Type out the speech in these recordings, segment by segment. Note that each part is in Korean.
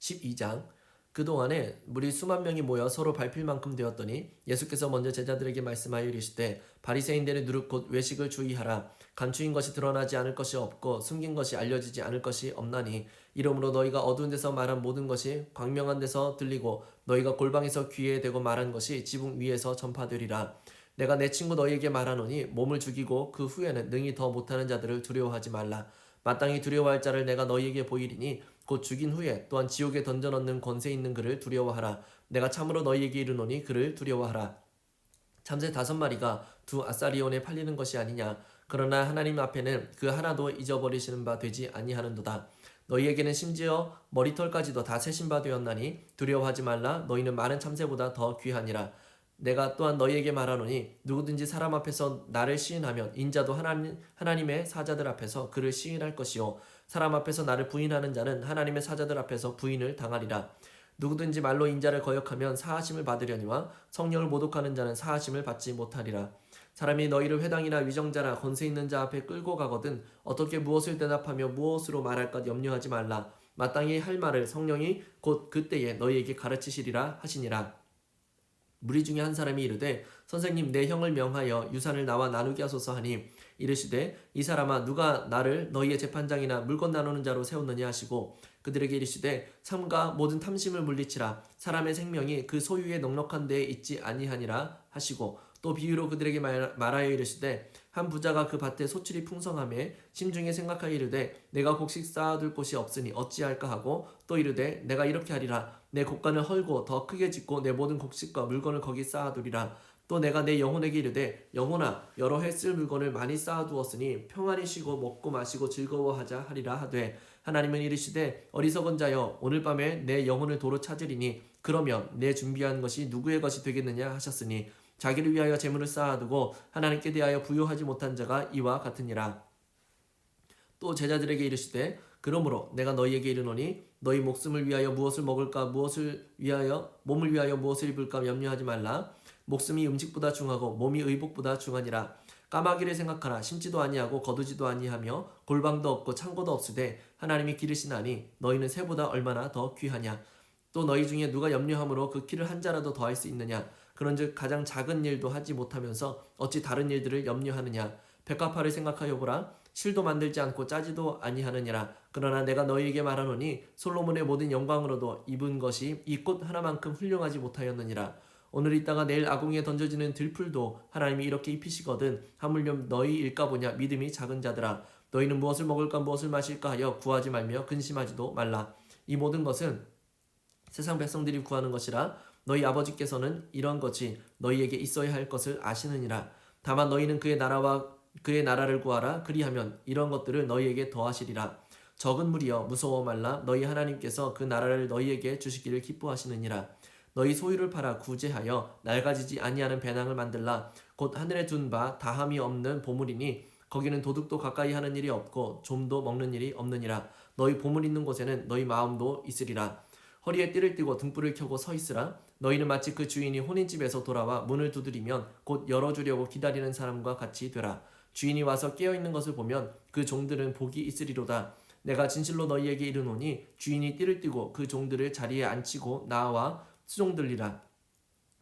12장. 그동안에 무리 수만 명이 모여 서로 밟힐 만큼 되었더니 예수께서 먼저 제자들에게 말씀하여 이르시되 바리새인들의 누룩 곧 외식을 주의하라. 감추인 것이 드러나지 않을 것이 없고 숨긴 것이 알려지지 않을 것이 없나니 이러므로 너희가 어두운 데서 말한 모든 것이 광명한 데서 들리고 너희가 골방에서 귀에 대고 말한 것이 지붕 위에서 전파되리라. 내가 내 친구 너희에게 말하노니 몸을 죽이고 그 후에는 능히 더 못하는 자들을 두려워하지 말라. 마땅히 두려워할 자를 내가 너희에게 보이리니 곧 죽인 후에 또한 지옥에 던져넣는 권세 있는 그를 두려워하라. 내가 참으로 너희에게 이르노니 그를 두려워하라. 참새 5마리가 두 아사리온에 팔리는 것이 아니냐. 그러나 하나님 앞에는 그 하나도 잊어버리시는 바 되지 아니하는도다. 너희에게는 심지어 머리털까지도 다 세신 바 되었나니 두려워하지 말라. 너희는 많은 참새보다 더 귀하니라. 내가 또한 너희에게 말하노니 누구든지 사람 앞에서 나를 시인하면 인자도 하나님의 사자들 앞에서 그를 시인할 것이요 사람 앞에서 나를 부인하는 자는 하나님의 사자들 앞에서 부인을 당하리라. 누구든지 말로 인자를 거역하면 사하심을 받으려니와 성령을 모독하는 자는 사하심을 받지 못하리라. 사람이 너희를 회당이나 위정자나 권세 있는 자 앞에 끌고 가거든 어떻게 무엇을 대답하며 무엇으로 말할까 염려하지 말라. 마땅히 할 말을 성령이 곧 그때에 너희에게 가르치시리라 하시니라. 무리 중에 한 사람이 이르되 선생님 내 형을 명하여 유산을 나와 나누게 하소서 하니 이르시되 이 사람아 누가 나를 너희의 재판장이나 물건 나누는 자로 세웠느냐 하시고 그들에게 이르시되 삼가 모든 탐심을 물리치라. 사람의 생명이 그 소유의 넉넉한 데에 있지 아니하니라 하시고 또 비유로 그들에게 말하여 이르시되 한 부자가 그 밭에 소출이 풍성하매 심중에 생각하여 이르되 내가 곡식 쌓아둘 곳이 없으니 어찌할까 하고 또 이르되 내가 이렇게 하리라. 내 곡간을 헐고 더 크게 짓고 내 모든 곡식과 물건을 거기 쌓아두리라. 또 내가 내 영혼에게 이르되 영혼아 여러 해 쓸 물건을 많이 쌓아두었으니 평안히 쉬고 먹고 마시고 즐거워하자 하리라 하되 하나님은 이르시되 어리석은 자여 오늘 밤에 내 영혼을 도로 찾으리니 그러면 내 준비한 것이 누구의 것이 되겠느냐 하셨으니 자기를 위하여 재물을 쌓아두고 하나님께 대하여 부요하지 못한 자가 이와 같으니라. 또 제자들에게 이르시되 그러므로 내가 너희에게 이르노니 너희 목숨을 위하여 무엇을 먹을까 몸을 위하여 무엇을 입을까 염려하지 말라. 목숨이 음식보다 중하고 몸이 의복보다 중하니라. 까마귀를 생각하라. 심지도 아니하고 거두지도 아니하며 골방도 없고 창고도 없으되 하나님이 기르시나니 너희는 새보다 얼마나 더 귀하냐. 또 너희 중에 누가 염려함으로 그 키를 한 자라도 더할 수 있느냐. 그런즉 가장 작은 일도 하지 못하면서 어찌 다른 일들을 염려하느냐. 백합화를 생각하여 보라. 실도 만들지 않고 짜지도 아니하느니라. 그러나 내가 너희에게 말하노니 솔로몬의 모든 영광으로도 입은 것이 이 꽃 하나만큼 훌륭하지 못하였느니라. 오늘 있다가 내일 아궁이에 던져지는 들풀도 하나님이 이렇게 입히시거든 하물며 너희 일까 보냐. 믿음이 작은 자들아 너희는 무엇을 먹을까 무엇을 마실까 하여 구하지 말며 근심하지도 말라. 이 모든 것은 세상 백성들이 구하는 것이라. 너희 아버지께서는 이런 것이 너희에게 있어야 할 것을 아시느니라. 다만 너희는 그의 나라를 구하라. 그리하면 이런 것들을 너희에게 더하시리라. 적은 무리여 무서워 말라. 너희 하나님께서 그 나라를 너희에게 주시기를 기뻐하시느니라. 너희 소유를 팔아 구제하여 낡아지지 아니하는 배낭을 만들라. 곧 하늘에 둔 바 다함이 없는 보물이니 거기는 도둑도 가까이 하는 일이 없고 좀도 먹는 일이 없느니라. 너희 보물 있는 곳에는 너희 마음도 있으리라. 허리에 띠를 띠고 등불을 켜고 서 있으라. 너희는 마치 그 주인이 혼인집에서 돌아와 문을 두드리면 곧 열어주려고 기다리는 사람과 같이 되라. 주인이 와서 깨어있는 것을 보면 그 종들은 복이 있으리로다. 내가 진실로 너희에게 이르노니 주인이 띠를 띠고 그 종들을 자리에 앉히고 나와 수종들리라.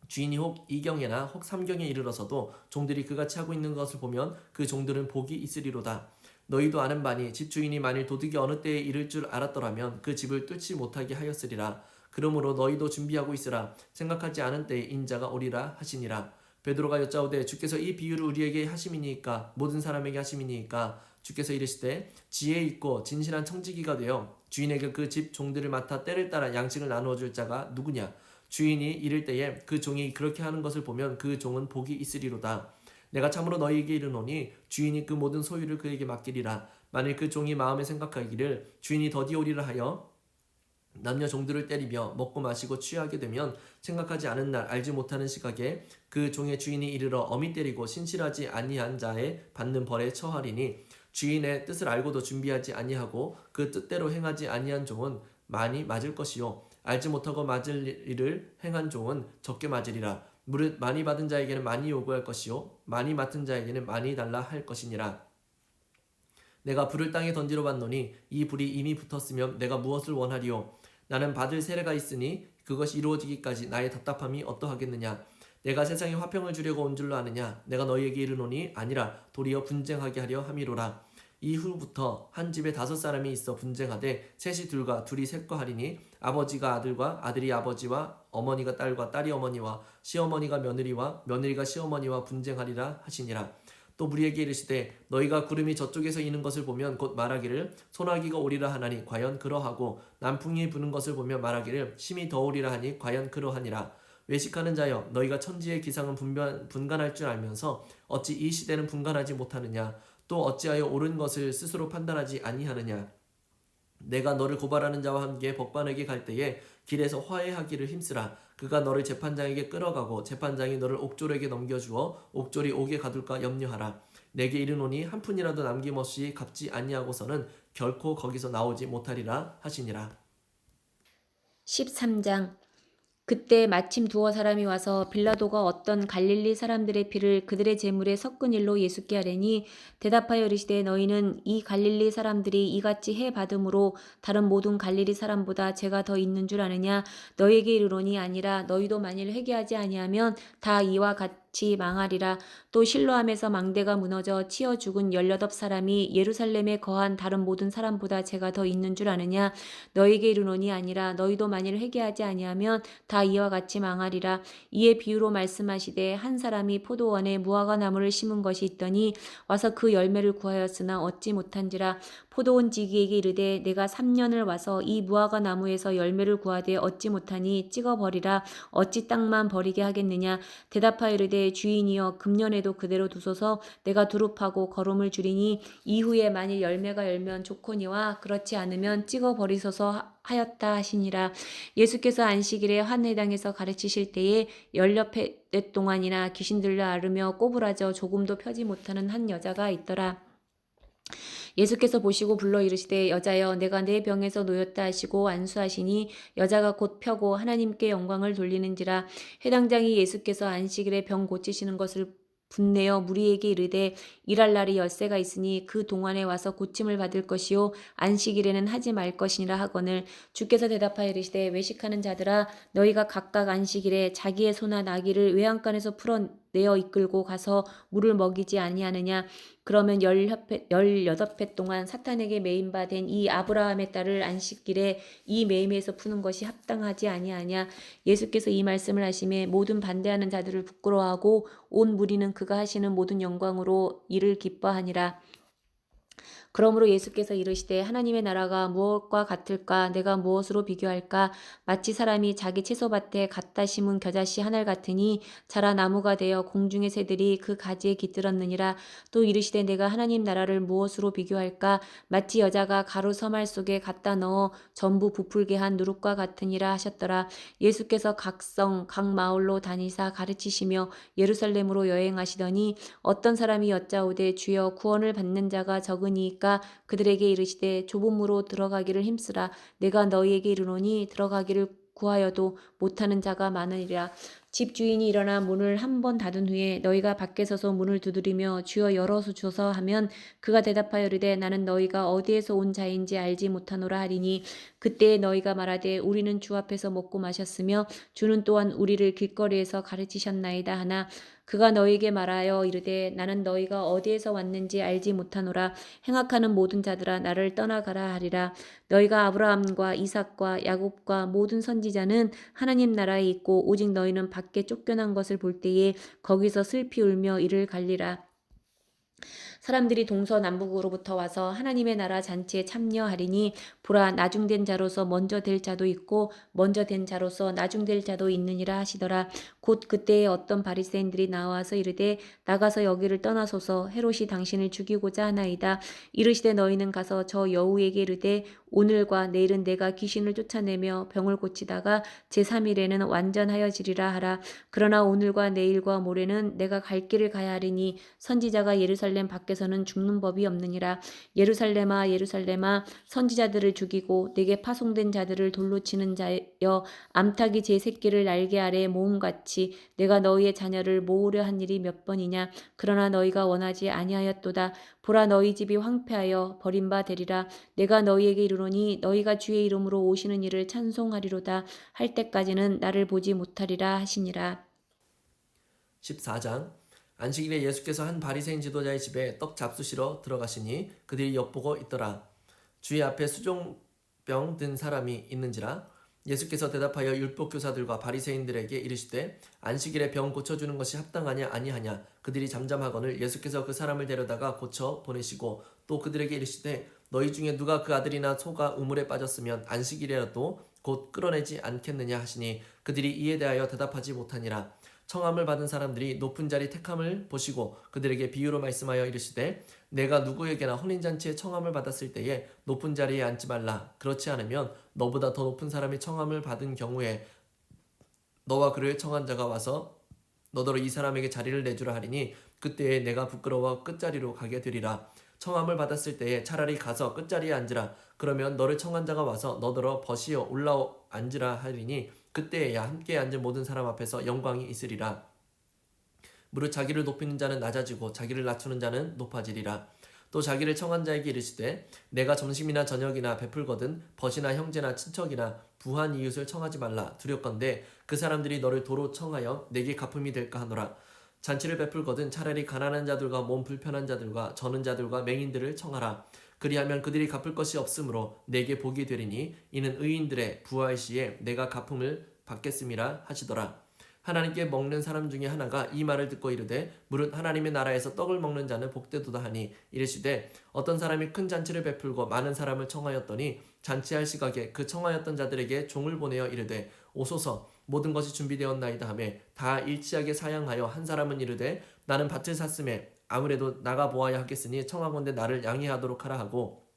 주인이 혹 2경에나 혹 3경에 이르러서도 종들이 그같이 하고 있는 것을 보면 그 종들은 복이 있으리로다. 너희도 아는 바니 집주인이 만일 도둑이 어느 때에 이를 줄 알았더라면 그 집을 뚫지 못하게 하였으리라. 그러므로 너희도 준비하고 있으라. 생각하지 않은 때에 인자가 오리라 하시니라. 베드로가 여짜오되 주께서 이 비유를 우리에게 하심이니까 모든 사람에게 하심이니까 주께서 이르시되 지혜 있고 진실한 청지기가 되어 주인에게 그 집 종들을 맡아 때를 따라 양식을 나누어 줄 자가 누구냐. 주인이 이를 때에 그 종이 그렇게 하는 것을 보면 그 종은 복이 있으리로다. 내가 참으로 너희에게 이르노니 주인이 그 모든 소유를 그에게 맡기리라. 만일 그 종이 마음에 생각하기를 주인이 더디오리라 하여 남녀 종들을 때리며 먹고 마시고 취하게 되면 생각하지 않은 날 알지 못하는 시각에 그 종의 주인이 이르러 엄히 때리고 신실하지 아니한 자의 받는 벌에 처하리니 주인의 뜻을 알고도 준비하지 아니하고 그 뜻대로 행하지 아니한 종은 많이 맞을 것이요 알지 못하고 맞을 일을 행한 종은 적게 맞으리라. 무릇 많이 받은 자에게는 많이 요구할 것이요 많이 맡은 자에게는 많이 달라 할 것이니라. 내가 불을 땅에 던지러 봤노니 이 불이 이미 붙었으면 내가 무엇을 원하리요. 나는 받을 세례가 있으니 그것이 이루어지기까지 나의 답답함이 어떠하겠느냐. 내가 세상에 화평을 주려고 온 줄로 아느냐. 내가 너희에게 이르노니 아니라 도리어 분쟁하게 하려 함이로라. 이후부터 한 집에 5사람이 있어 분쟁하되 셋이 둘과 둘이 셋과 하리니 아버지가 아들과 아들이 아버지와 어머니가 딸과 딸이 어머니와 시어머니가 며느리와 며느리가 시어머니와 분쟁하리라 하시니라. 또 무리에게 이르시되 너희가 구름이 저쪽에서 이는 것을 보면 곧 말하기를 소나기가 오리라 하나니 과연 그러하고 남풍이 부는 것을 보면 말하기를 심히 더우리라 하니 과연 그러하니라. 외식하는 자여 너희가 천지의 기상은 분간할 줄 알면서 어찌 이 시대는 분간하지 못하느냐. 또 어찌하여 옳은 것을 스스로 판단하지 아니하느냐. 내가 너를 고발하는 자와 함께 법관에게 갈 때에 길에서 화해하기를 힘쓰라. 그가 너를 재판장에게 끌어가고 재판장이 너를 옥졸에게 넘겨주어 옥졸이 옥에 가둘까 염려하라. 내게 이르노니 한 푼이라도 남김없이 갚지 아니하고서는 결코 거기서 나오지 못하리라 하시니라. 13장. 그때 마침 두어 사람이 와서 빌라도가 어떤 갈릴리 사람들의 피를 그들의 제물에 섞은 일로 예수께 하려니 대답하여 이르시되 너희는 이 갈릴리 사람들이 이같이 해 받음으로 다른 모든 갈릴리 사람보다 죄가 더 있는 줄 아느냐. 너희에게 이르노니 아니라 너희도 만일 회개하지 아니하면 다 이와 같이 망하리라. 또 실로암에서 망대가 무너져 치어 죽은 18사람이 예루살렘에 거한 다른 모든 사람보다 죄가 더 있는 줄 아느냐. 너희에게 이르노니 아니라 너희도 만일 회개하지 아니하면 다 이와 같이 망하리라. 이에 비유로 말씀하시되 한 사람이 포도원에 무화과 나무를 심은 것이 있더니 와서 그 열매를 구하였으나 얻지 못한지라. 포도원 지기에게 이르되 내가 3년을 와서 이 무화과 나무에서 열매를 구하되 얻지 못하니 찍어버리라. 어찌 땅만 버리게 하겠느냐. 대답하여 이르되 주인이여 금년에도 그대로 두소서. 내가 두릅하고 거름을 줄이니 이후에 만일 열매가 열면 좋거니와 그렇지 않으면 찍어버리소서 하였다 하시니라. 예수께서 안식일에 환회당에서 가르치실 때에 16해 동안이나 귀신 들려 앓으며 꼬부라져 조금도 펴지 못하는 한 여자가 있더라. 예수께서 보시고 불러 이르시되 여자여 내가 내 병에서 놓였다 하시고 안수하시니 여자가 곧 펴고 하나님께 영광을 돌리는지라. 해당장이 예수께서 안식일에 병 고치시는 것을 분내어 무리에게 이르되 일할 날이 엿새가 있으니 그 동안에 와서 고침을 받을 것이요 안식일에는 하지 말 것이니라 하거늘. 주께서 대답하여 이르시되 외식하는 자들아 너희가 각각 안식일에 자기의 소나 나귀를 외양간에서 풀어내어 이끌고 가서 물을 먹이지 아니하느냐. 그러면 18회 동안 사탄에게 매임 바 된 이 아브라함의 딸을 안식일에 이 매임에서 푸는 것이 합당하지 아니하냐. 예수께서 이 말씀을 하심에 모든 반대하는 자들을 부끄러워하고 온 무리는 그가 하시는 모든 영광으로 이를 기뻐하니라. 그러므로 예수께서 이르시되 하나님의 나라가 무엇과 같을까. 내가 무엇으로 비교할까. 마치 사람이 자기 채소밭에 갖다 심은 겨자씨 한 알 같으니 자라 나무가 되어 공중의 새들이 그 가지에 깃들었느니라. 또 이르시되 내가 하나님 나라를 무엇으로 비교할까. 마치 여자가 가루 서말 속에 갖다 넣어 전부 부풀게 한 누룩과 같으니라 하셨더라. 예수께서 각 성 각 마을로 다니사 가르치시며 예루살렘으로 여행하시더니 어떤 사람이 여짜오되 주여 구원을 받는 자가 적으니이까. 그들에게 이르시되 좁은 문으로 들어가기를 힘쓰라. 내가 너희에게 이르노니 들어가기를 구하여도 못하는 자가 많으리라. 집주인이 일어나 문을 한 번 닫은 후에 너희가 밖에 서서 문을 두드리며 주여 열어주소서 하면 그가 대답하여 이르되 나는 너희가 어디에서 온 자인지 알지 못하노라 하리니 그때에 너희가 말하되 우리는 주 앞에서 먹고 마셨으며 주는 또한 우리를 길거리에서 가르치셨나이다 하나 그가 너희에게 말하여 이르되 나는 너희가 어디에서 왔는지 알지 못하노라. 행악하는 모든 자들아 나를 떠나가라 하리라. 너희가 아브라함과 이삭과 야곱과 모든 선지자는 하나님 나라에 있고 오직 너희는 밖에 쫓겨난 것을 볼 때에 거기서 슬피 울며 이를 갈리라. 사람들이 동서남북으로부터 와서 하나님의 나라 잔치에 참여하리니 보라 나중된 자로서 먼저 될 자도 있고 먼저 된 자로서 나중될 자도 있느니라 하시더라. 곧 그때에 어떤 바리새인들이 나와서 이르되 나가서 여기를 떠나소서. 헤롯이 당신을 죽이고자 하나이다. 이르시되 너희는 가서 저 여우에게 이르되 오늘과 내일은 내가 귀신을 쫓아내며 병을 고치다가 제3일에는 완전하여지리라 하라. 그러나 오늘과 내일과 모레는 내가 갈 길을 가야 하리니 선지자가 예루살렘 밖에서는 죽는 법이 없느니라. 예루살렘아 예루살렘아 선지자들을 죽이고 내게 파송된 자들을 돌로 치는 자여 암탉이 제 새끼를 날개 아래 모음같이 내가 너희의 자녀를 모으려 한 일이 몇 번이냐. 그러나 너희가 원하지 아니하였도다. 보라 너희 집이 황폐하여 버림바 되리라. 내가 너희에게 이르노니 너희가 주의 이름으로 오시는 이를 찬송하리로다 할 때까지는 나를 보지 못하리라 하시니라. 14장. 안식일에 예수께서 한 바리새인 지도자의 집에 떡 잡수시러 들어가시니 그들이 엿보고 있더라. 주의 앞에 수종병 든 사람이 있는지라. 예수께서 대답하여 율법 교사들과 바리새인들에게 이르시되 안식일에 병 고쳐주는 것이 합당하냐 아니하냐. 그들이 잠잠하거늘 예수께서 그 사람을 데려다가 고쳐 보내시고 또 그들에게 이르시되 너희 중에 누가 그 아들이나 소가 우물에 빠졌으면 안식일에라도 곧 끌어내지 않겠느냐 하시니 그들이 이에 대하여 대답하지 못하니라. 청함을 받은 사람들이 높은 자리 택함을 보시고 그들에게 비유로 말씀하여 이르시되 내가 누구에게나 혼인잔치에 청함을 받았을 때에 높은 자리에 앉지 말라. 그렇지 않으면 너보다 더 높은 사람이 청함을 받은 경우에 너와 그를 청한 자가 와서 너더러 이 사람에게 자리를 내주라 하리니 그때에 내가 부끄러워 끝자리로 가게 되리라. 청함을 받았을 때에 차라리 가서 끝자리에 앉으라. 그러면 너를 청한 자가 와서 너더러 벗이어 올라오 앉으라 하리니 그때에야 함께 앉은 모든 사람 앞에서 영광이 있으리라. 무릇 자기를 높이는 자는 낮아지고 자기를 낮추는 자는 높아지리라. 또 자기를 청한 자에게 이르시되 내가 점심이나 저녁이나 베풀거든 벗이나 형제나 친척이나 부한 이웃을 청하지 말라. 두렵건대 그 사람들이 너를 도로 청하여 내게 갚음이 될까 하노라. 잔치를 베풀거든 차라리 가난한 자들과 몸 불편한 자들과 저는 자들과 맹인들을 청하라. 그리하면 그들이 갚을 것이 없으므로 내게 복이 되리니 이는 의인들의 부활 시에 내가 갚음을 받겠음이라 하시더라. 하나님께 먹는 사람 중에 하나가 이 말을 듣고 이르되 무릇 하나님의 나라에서 떡을 먹는 자는 복되도다 하니 이르시되 어떤 사람이 큰 잔치를 베풀고 많은 사람을 청하였더니 잔치할 시각에 그 청하였던 자들에게 종을 보내어 이르되 오소서 모든 것이 준비되었나이다 하며 다 일치하게 사양하여 한 사람은 이르되 나는 밭을 샀음에 아무래도 나가 보아야 하겠으니 청하건대 나를 양해하도록 하라 하고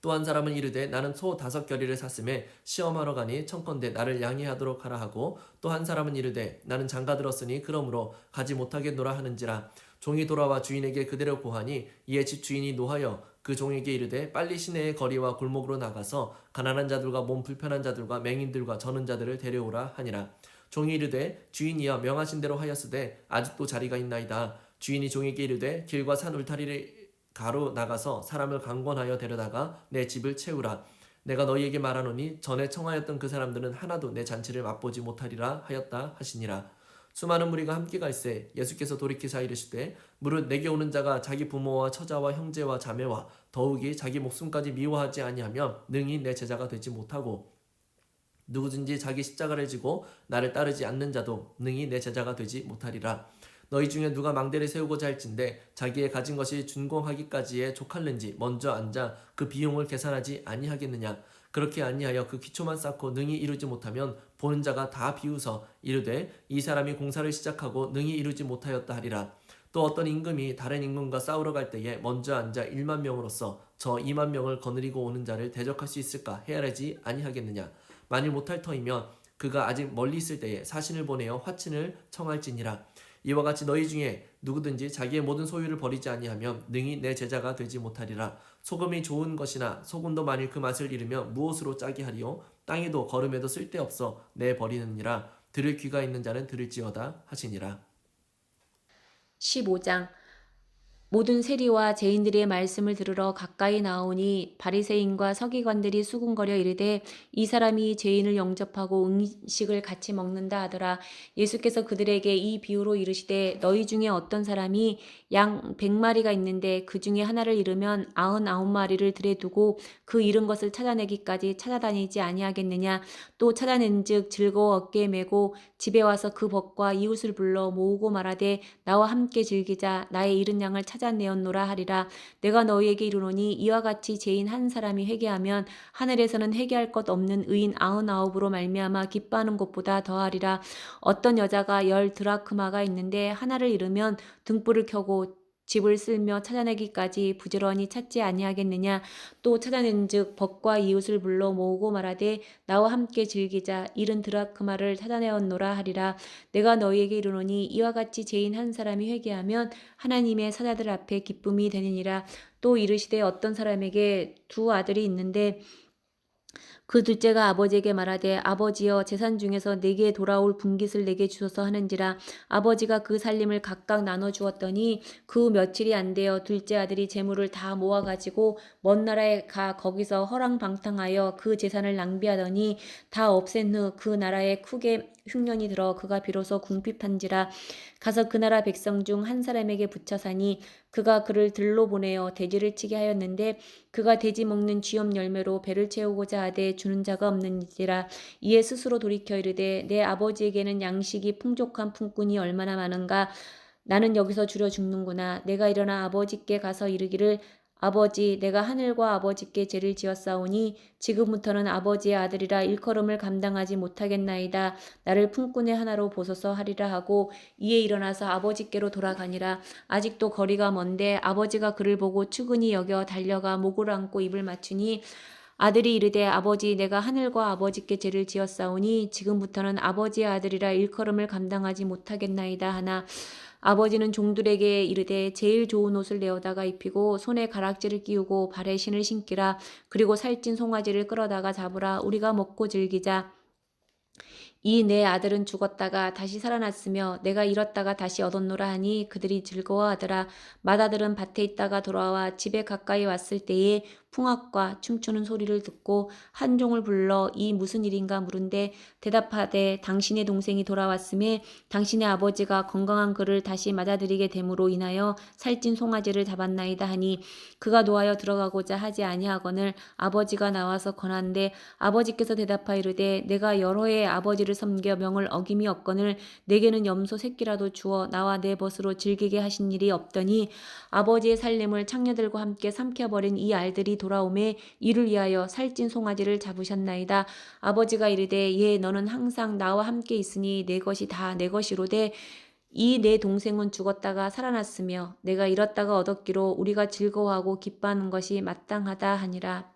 또 한 사람은 이르되 나는 소 5겨리를 샀음에 시험하러 가니 청컨대 나를 양해하도록 하라 하고 또 한 사람은 이르되 나는 장가 들었으니 그러므로 가지 못하겠노라 하는지라. 종이 돌아와 주인에게 그대로 고하니 이에 집 주인이 노하여 그 종에게 이르되 빨리 시내의 거리와 골목으로 나가서 가난한 자들과 몸 불편한 자들과 맹인들과 저는 자들을 데려오라 하니라. 종이 이르되 주인이여 명하신 대로 하였으되 아직도 자리가 있나이다. 주인이 종에게 이르되 길과 산 울타리를 가로 나가서 사람을 강권하여 데려다가 내 집을 채우라. 내가 너희에게 말하노니 전에 청하였던 그 사람들은 하나도 내 잔치를 맛보지 못하리라 하였다 하시니라. 수많은 무리가 함께 갈새 예수께서 돌이키사 이르시되 무릇 내게 오는 자가 자기 부모와 처자와 형제와 자매와 더욱이 자기 목숨까지 미워하지 아니하면 능히 내 제자가 되지 못하고 누구든지 자기 십자가를 지고 나를 따르지 않는 자도 능히 내 제자가 되지 못하리라. 너희 중에 누가 망대를 세우고자 할진대 자기의 가진 것이 준공하기까지에 족할는지 먼저 앉아 그 비용을 계산하지 아니하겠느냐. 그렇게 아니하여 그 기초만 쌓고 능히 이루지 못하면 보는 자가 다 비웃어 이르되 이 사람이 공사를 시작하고 능히 이루지 못하였다 하리라. 또 어떤 임금이 다른 임금과 싸우러 갈 때에 먼저 앉아 1만 명으로서 저 2만 명을 거느리고 오는 자를 대적할 수 있을까 헤아리지 아니하겠느냐. 만일 못할 터이면 그가 아직 멀리 있을 때에 사신을 보내어 화친을 청할지니라. 이와 같이 너희 중에 누구든지 자기의 모든 소유를 버리지 아니하면 능히 내 제자가 되지 못하리라. 소금이 좋은 것이나 소금도 만일 그 맛을 잃으면 무엇으로 짜게 하리요. 땅에도 거름에도 쓸데없어 내버리느니라. 들을 귀가 있는 자는 들을지어다 하시니라. 15장. 모든 세리와 죄인들의 말씀을 들으러 가까이 나오니 바리새인과 서기관들이 수군거려 이르되 이 사람이 죄인을 영접하고 음식을 같이 먹는다 하더라. 예수께서 그들에게 이 비유로 이르시되 너희 중에 어떤 사람이 양 100마리가 있는데 그 중에 하나를 잃으면 99마리를 들에 두고 그 잃은 것을 찾아내기까지 찾아다니지 아니하겠느냐. 또 찾아낸즉 즐거워 어깨에 메고 집에 와서 그 벗과 이웃을 불러 모으고 말하되 나와 함께 즐기자. 나의 잃은 양을 찾아내었노라 하리라. 내가 너희에게 이르노니 이와 같이 죄인 한 사람이 회개하면 하늘에서는 회개할 것 없는 의인 99으로 말미암아 기뻐하는 것보다 더하리라. 어떤 여자가 10 드라크마가 있는데 하나를 잃으면 등불을 켜고 집을 쓸며 찾아내기까지 부지런히 찾지 아니하겠느냐. 또 찾아낸즉 벗과 이웃을 불러 모으고 말하되 나와 함께 즐기자. 잃은 드라크마를 찾아내었노라 하리라. 내가 너희에게 이르노니 이와 같이 죄인 한 사람이 회개하면 하나님의 사자들 앞에 기쁨이 되느니라. 또 이르시되 어떤 사람에게 2 아들이 있는데 그 둘째가 아버지에게 말하되 아버지여 재산 중에서 내게 돌아올 분깃을 내게 주소서 하는지라. 아버지가 그 살림을 각각 나눠 주었더니 그 며칠이 안 되어 둘째 아들이 재물을 다 모아 가지고 먼 나라에 가 거기서 허랑방탕하여 그 재산을 낭비하더니 다 없앤 후 그 나라에 크게 흉년이 들어 그가 비로소 궁핍한지라. 가서 그 나라 백성 중 한 사람에게 붙여 사니 그가 그를 들로 보내어 돼지를 치게 하였는데 그가 돼지 먹는 쥐염 열매로 배를 채우고자 하되 주는 자가 없는지라. 이에 스스로 돌이켜 이르되 내 아버지에게는 양식이 풍족한 품꾼이 얼마나 많은가. 나는 여기서 줄여 죽는구나. 내가 일어나 아버지께 가서 이르기를 아버지 내가 하늘과 아버지께 죄를 지었사오니 지금부터는 아버지의 아들이라 일컬음을 감당하지 못하겠나이다. 나를 품꾼의 하나로 보소서 하리라 하고 이에 일어나서 아버지께로 돌아가니라. 아직도 거리가 먼데 아버지가 그를 보고 측은히 여겨 달려가 목을 안고 입을 맞추니 아들이 이르되 아버지 내가 하늘과 아버지께 죄를 지었사오니 지금부터는 아버지의 아들이라 일컬음을 감당하지 못하겠나이다 하나 아버지는 종들에게 이르되 제일 좋은 옷을 내어다가 입히고 손에 가락지를 끼우고 발에 신을 신기라. 그리고 살찐 송아지를 끌어다가 잡으라. 우리가 먹고 즐기자. 이 내 아들은 죽었다가 다시 살아났으며 내가 잃었다가 다시 얻었노라 하니 그들이 즐거워하더라. 맏아들은 밭에 있다가 돌아와 집에 가까이 왔을 때에 풍악과 춤추는 소리를 듣고 한 종을 불러 이 무슨 일인가 물은데 대답하되 당신의 동생이 돌아왔음에 당신의 아버지가 건강한 그를 다시 맞아들이게 됨으로 인하여 살찐 송아지를 잡았나이다 하니 그가 노하여 들어가고자 하지 아니하거늘 아버지가 나와서 권한데 아버지께서 대답하여 이르되 내가 여러 해 아버지를 섬겨 명을 어김이 없거늘 내게는 염소 새끼라도 주어 나와 내 벗으로 즐기게 하신 일이 없더니 아버지의 살림을 창녀들과 함께 삼켜버린 이 알들이 돌아오매 이를 위하여 살찐 송아지를 잡으셨나이다. 아버지가 이르되 예 너는 항상 나와 함께 있으니 내 것이 다 내 것이로되 이 내 동생은 죽었다가 살아났으며 내가 잃었다가 얻었기로 우리가 즐거워하고 기뻐하는 것이 마땅하다 하니라.